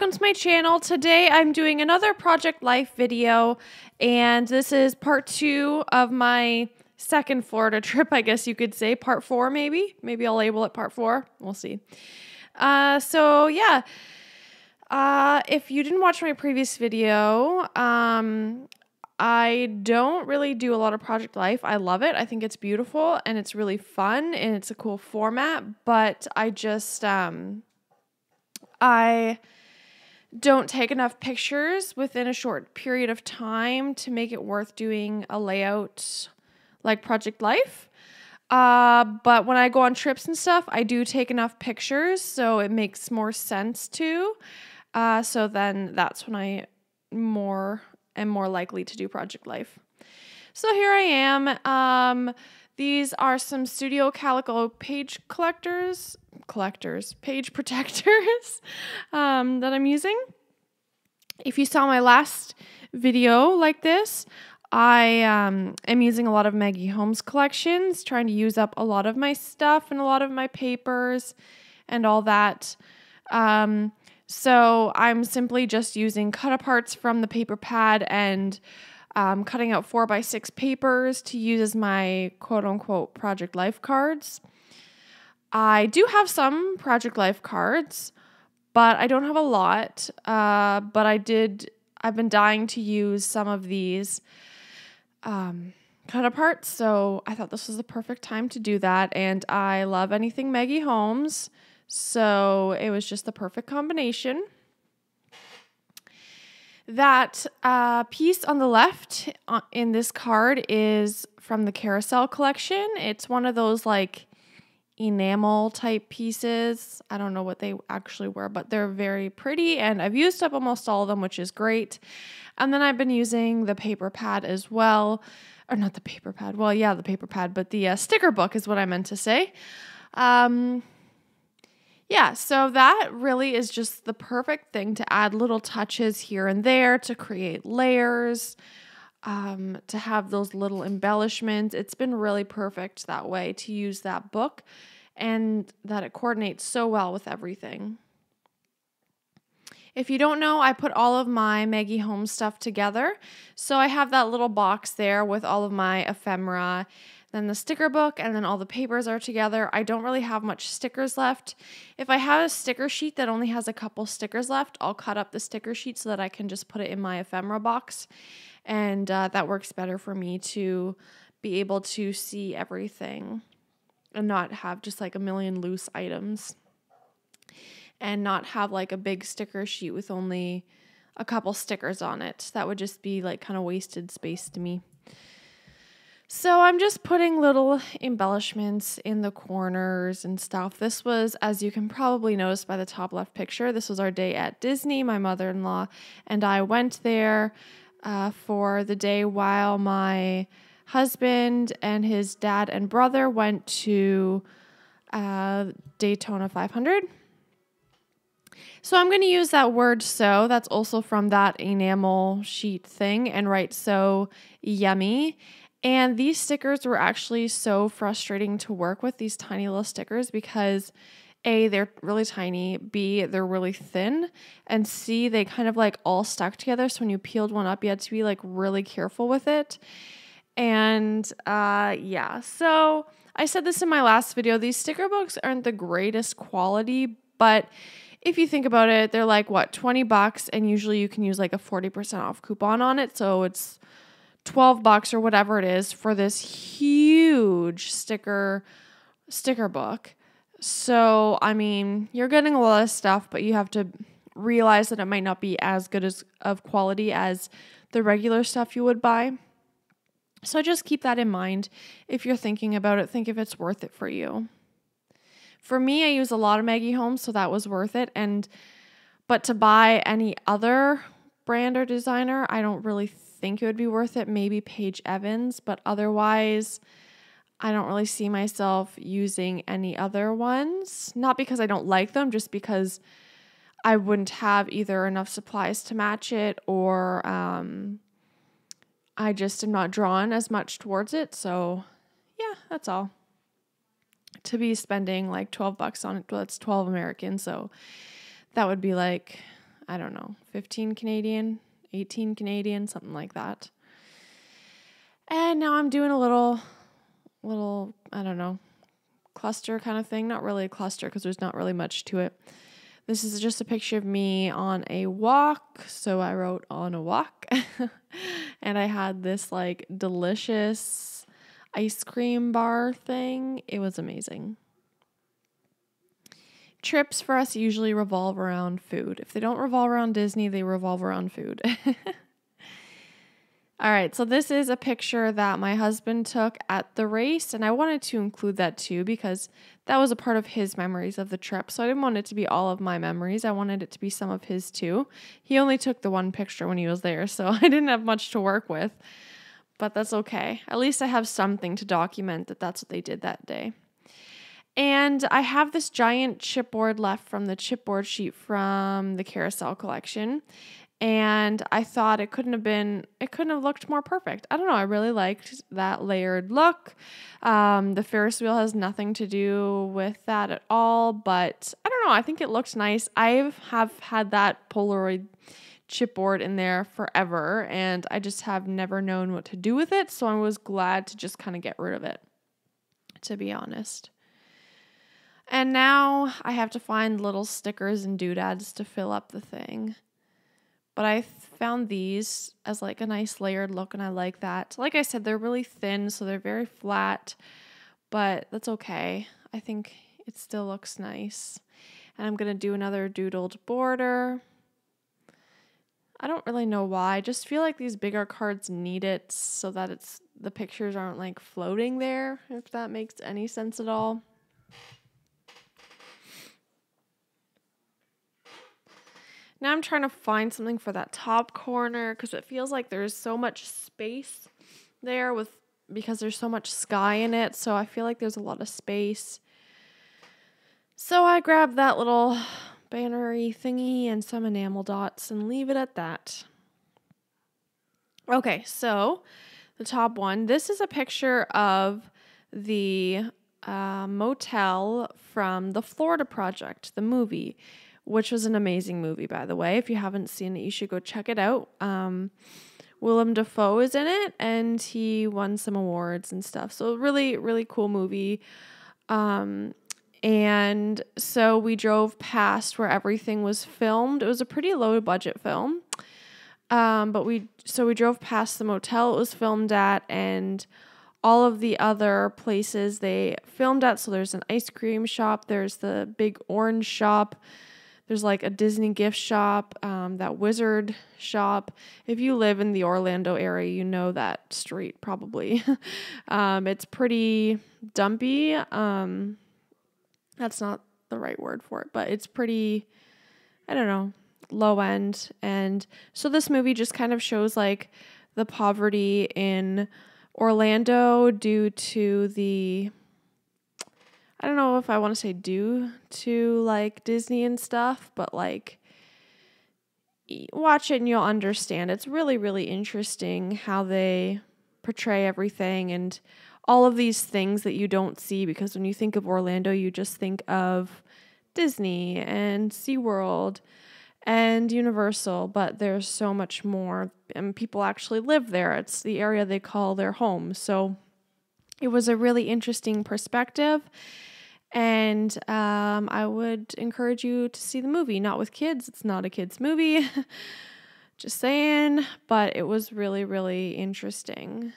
welcome to my channel. Today I'm doing another Project Life video, and this is part 2 of my second Florida trip, I guess you could say. Part 4 maybe. Maybe I'll label it part 4. We'll see. If you didn't watch my previous video, I don't really do a lot of Project Life. I love it. I think it's beautiful and it's really fun and it's a cool format, but I just I don't take enough pictures within a short period of time to make it worth doing a layout like Project Life. But when I go on trips and stuff, I do take enough pictures, so it makes more sense to. So then that's when I am more likely to do Project Life. So here I am. These are some Studio Calico page protectors that I'm using. If you saw my last video like this, I am using a lot of Maggie Holmes collections, trying to use up a lot of my stuff and a lot of my papers and all that. So I'm simply just using cut aparts from the paper pad and cutting out 4x6 papers to use as my quote-unquote Project Life cards. I do have some Project Life cards, but I don't have a lot. But I've been dying to use some of these cut aparts, so I thought this was the perfect time to do that. And I love anything Maggie Holmes, so it was just the perfect combination. That piece on the left in this card is from the Carousel collection. It's one of those like enamel type pieces. I don't know what they actually were, but they're very pretty, and I've used up almost all of them, which is great. And then I've been using the paper pad as well. Or not the paper pad. Well, yeah, the paper pad, but the sticker book is what I meant to say. Yeah, so that really is just the perfect thing to add little touches here and there to create layers, to have those little embellishments. It's been really perfect that way to use that book, and that it coordinates so well with everything. If you don't know, I put all of my Maggie Holmes stuff together. So I have that little box there with all of my ephemera, then the sticker book, and then all the papers are together. I don't really have much stickers left. If I have a sticker sheet that only has a couple stickers left, I'll cut up the sticker sheet so that I can just put it in my ephemera box. And that works better for me to be able to see everything and not have just like a million loose items. And not have like a big sticker sheet with only a couple stickers on it. That would just be like kind of wasted space to me. So I'm just putting little embellishments in the corners and stuff. This was, as you can probably notice by the top left picture, this was our day at Disney. My mother-in-law and I went there for the day while my husband and his dad and brother went to Daytona 500. So I'm going to use that word "so," that's also from that enamel sheet thing, and write "so yummy." And these stickers were actually so frustrating to work with, these tiny little stickers, because A, they're really tiny, B, they're really thin, and C, they kind of like all stuck together. So when you peeled one up, you had to be like really careful with it. And yeah, so I said this in my last video, these sticker books aren't the greatest quality, but if you think about it, they're like, what, $20, and usually you can use like a 40% off coupon on it. So it's $12 or whatever it is for this huge sticker book. So, I mean, you're getting a lot of stuff, but you have to realize that it might not be as good of quality as the regular stuff you would buy. So just keep that in mind. If you're thinking about it, think if it's worth it for you. For me, I use a lot of Maggie Holmes, so that was worth it. But to buy any other brand or designer, I don't really think it would be worth it. Maybe Paige Evans, but otherwise, I don't really see myself using any other ones. Not because I don't like them, just because I wouldn't have either enough supplies to match it, or I just am not drawn as much towards it. So yeah, that's all. To be spending like $12 on it, well, it's 12 American, so that would be like I don't know, 15 Canadian, 18 Canadian, something like that. And now I'm doing a little, I don't know, cluster kind of thing. Not really a cluster because there's not really much to it. This is just a picture of me on a walk. So I wrote on a walk. And I had this like delicious ice cream bar thing. It was amazing. Trips for us usually revolve around food. If they don't revolve around Disney, they revolve around food. All right, so this is a picture that my husband took at the race, and I wanted to include that too because that was a part of his memories of the trip. So I didn't want it to be all of my memories. I wanted it to be some of his too. He only took the one picture when he was there, so I didn't have much to work with, but that's okay. At least I have something to document that that's what they did that day. And I have this giant chipboard left from the chipboard sheet from the carousel collection. And I thought it couldn't have looked more perfect. I don't know. I really liked that layered look. The Ferris wheel has nothing to do with that at all, but I don't know. I think it looked nice. I have had that Polaroid chipboard in there forever, and I just have never known what to do with it. So I was glad to just kind of get rid of it, to be honest. And now I have to find little stickers and doodads to fill up the thing. But I found these as like a nice layered look, and I like that. Like I said, they're really thin, so they're very flat, but that's okay. I think it still looks nice. And I'm going to do another doodled border. I don't really know why. I just feel like these bigger cards need it so that the pictures aren't like floating there, if that makes any sense at all. Now I'm trying to find something for that top corner because it feels like there's so much space there because there's so much sky in it. So I feel like there's a lot of space. So I grabbed that little banner-y thingy and some enamel dots and leave it at that. Okay, so the top one. This is a picture of the motel from the Florida Project, the movie, which was an amazing movie, by the way. If you haven't seen it, you should go check it out. Willem Dafoe is in it, and he won some awards and stuff. So really, really cool movie. And so we drove past where everything was filmed. It was a pretty low budget film. But we drove past the motel it was filmed at and all of the other places they filmed at. So there's an ice cream shop. There's the big orange shop. There's like a Disney gift shop, that Wizard shop. If you live in the Orlando area, you know that street probably. It's pretty dumpy. That's not the right word for it, but it's pretty, I don't know, low end. And so this movie just kind of shows like the poverty in Orlando due to I don't know if I want to say due to like Disney and stuff, but like watch it and you'll understand. It's really, really interesting how they portray everything and all of these things that you don't see, because when you think of Orlando, you just think of Disney and SeaWorld and Universal, but there's so much more, and people actually live there. It's the area they call their home. So it was a really interesting perspective. And I would encourage you to see the movie, not with kids. It's not a kid's movie, just saying, but it was really, really interesting.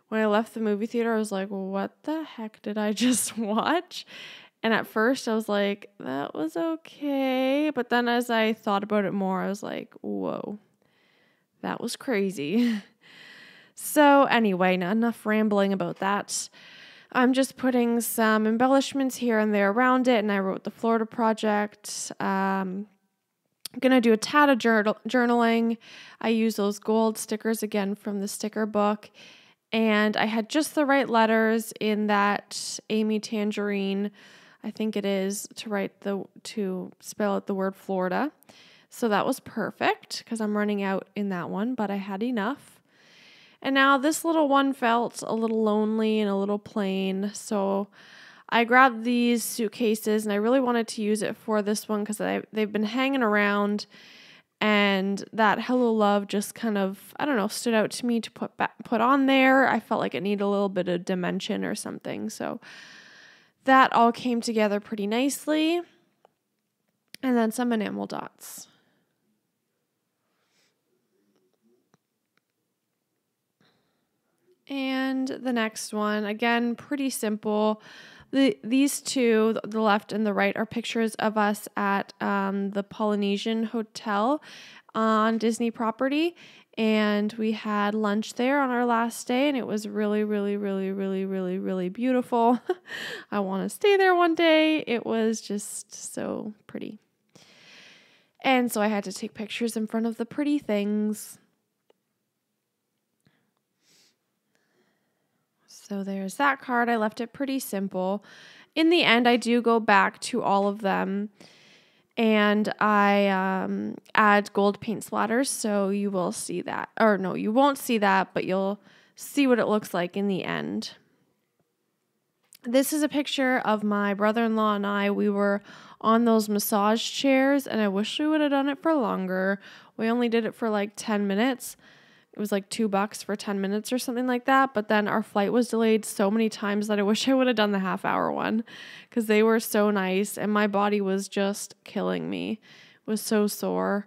When I left the movie theater, I was like, what the heck did I just watch? And at first I was like, that was okay. But then as I thought about it more, I was like, whoa, that was crazy. So anyway, not enough rambling about that. I'm just putting some embellishments here and there around it, and I wrote the Florida Project. I'm going to do a tad of journaling. I use those gold stickers again from the sticker book, and I had just the right letters in that Amy Tangerine, I think it is, to spell out the word Florida. So that was perfect because I'm running out in that one, but I had enough. And now this little one felt a little lonely and a little plain, so I grabbed these suitcases, and I really wanted to use it for this one because they've been hanging around, And that Hello Love just kind of, I don't know, stood out to me to put on there. I felt like it needed a little bit of dimension or something. So that all came together pretty nicely. And then some enamel dots. And the next one, again, pretty simple. These two, the left and the right, are pictures of us at the Polynesian Hotel on Disney property. And we had lunch there on our last day, and it was really, really, really, really, really, really beautiful. I want to stay there one day. It was just so pretty. And so I had to take pictures in front of the pretty things. So there's that card. I left it pretty simple. In the end, I do go back to all of them and I add gold paint splatters. So you will see that. Or no, you won't see that, but you'll see what it looks like in the end. This is a picture of my brother-in-law and I. We were on those massage chairs, and I wish we would have done it for longer. We only did it for like 10 minutes. It was like $2 for 10 minutes or something like that. But then our flight was delayed so many times that I wish I would have done the half-hour one because they were so nice and my body was just killing me. It was so sore.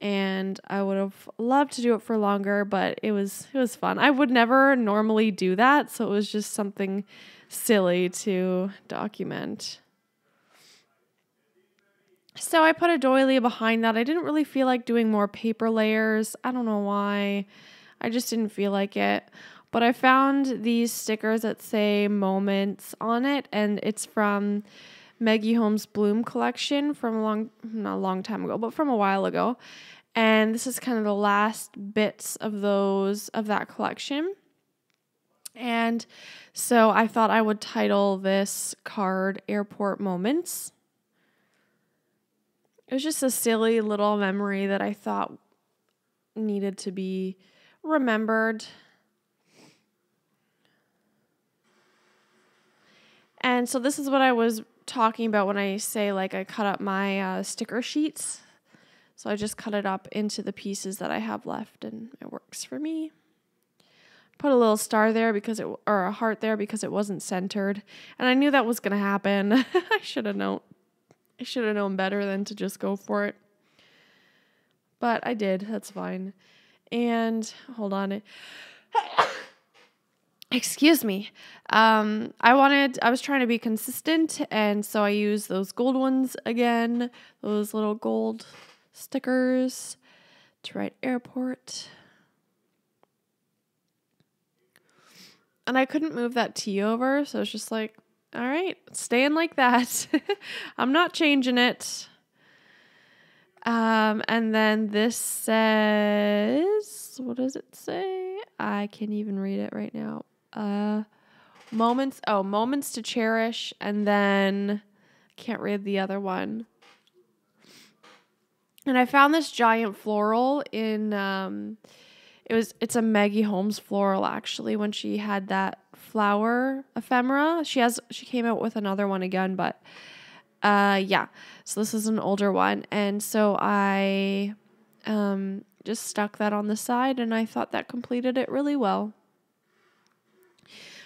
And I would have loved to do it for longer, but it was fun. I would never normally do that, so it was just something silly to document. So I put a doily behind that. I didn't really feel like doing more paper layers. I don't know why. I just didn't feel like it. But I found these stickers that say moments on it, and it's from Maggie Holmes' Bloom collection from not a long time ago, but from a while ago. And this is kind of the last bits of that collection. And so I thought I would title this card Airport Moments. It was just a silly little memory that I thought needed to be remembered. And so this is what I was talking about when I say like I cut up my sticker sheets. So I just cut it up into the pieces that I have left, and it works for me. Put a little star there or a heart there because it wasn't centered. And I knew that was going to happen. I should have known. I should have known better than to just go for it. But I did. That's fine. And hold on. Excuse me. I was trying to be consistent, and so I used those gold ones again. Those little gold stickers to write airport. And I couldn't move that T over, so it's just like, all right, staying like that. I'm not changing it. And then this says, what does it say? I can't even read it right now. Moments to cherish. And then I can't read the other one. And I found this giant floral in, it's a Maggie Holmes floral actually, when she had that flower ephemera. She came out with another one again, but yeah. So this is an older one. And so I just stuck that on the side, and I thought that completed it really well.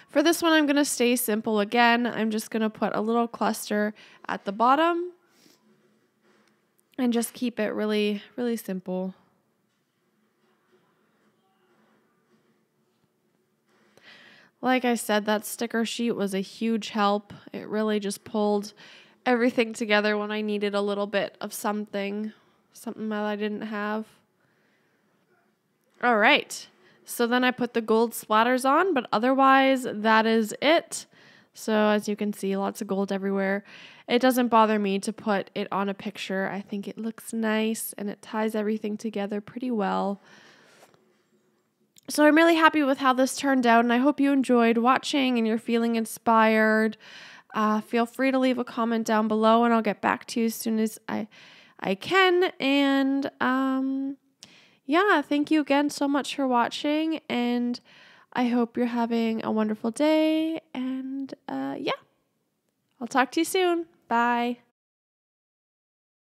For this one, I'm going to stay simple again. I'm just going to put a little cluster at the bottom and just keep it really, really simple. Like I said, that sticker sheet was a huge help. It really just pulled everything together when I needed a little bit of something that I didn't have. All right. So then I put the gold splatters on, but otherwise that is it. So as you can see, lots of gold everywhere. It doesn't bother me to put it on a picture. I think it looks nice and it ties everything together pretty well. So I'm really happy with how this turned out, and I hope you enjoyed watching and you're feeling inspired. Feel free to leave a comment down below, and I'll get back to you as soon as I can. And yeah, thank you again so much for watching, and I hope you're having a wonderful day. And yeah, I'll talk to you soon. Bye.